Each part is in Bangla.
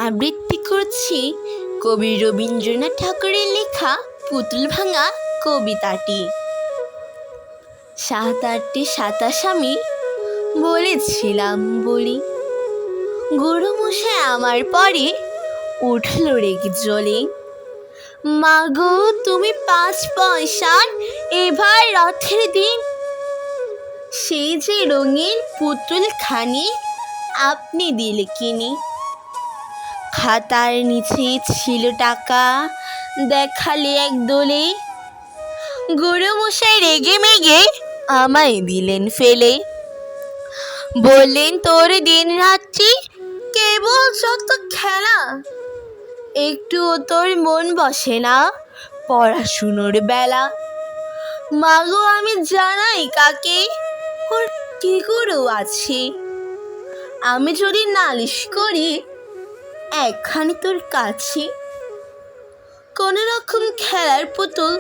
আবৃত্তি করছি কবি রবীন্দ্রনাথ ঠাকুরের লেখা পুতুল ভাঙা কবিতাটি। ৭ ৮টে ২৭ আমি বলেছিলাম বলি, গুরুমশাই আমার পরে উঠল রেগ জ্বলে। মাগো তুমি ৫ পয়সার এবার রথের দিন, সেই যে রঙিন পুতুল খানি আপনি দিলে কিনি। খাতার নিচে ছিল টাকা, দেখালে এক দোলে, গুরুমশাই রেগে মেগে আমায় দিলেন ফেলে। বললেন তোর দিন রাত্রি কেবল যত খেলা, একটুও তোর মন বসে না পড়াশুনোর বেলা। মাগো আমি জানাই কাকে ওর কি গুরু আছে, আমি যদি নালিশ করি একখানি তোর কাছে। কোনো রকম খেলার পুতুল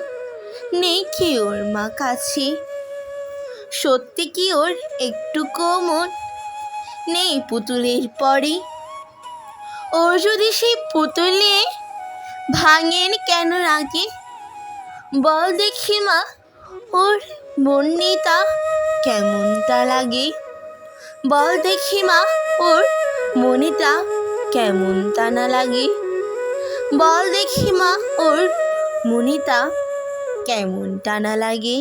নেই কি ওর মা কাছে, সত্যি কি ওর একটু কোমর নেই পুতুলের পরে। ওর যদি সেই পুতুল নিয়ে ভাঙেন কেন রাগে, বল দেখি মা ওর মনটা কেমনটা লাগে। বল দেখি মা ওর মনেটা কেমনটা না লাগে। বল দেখি মা ওর মনেটা কেমনটা না লাগে।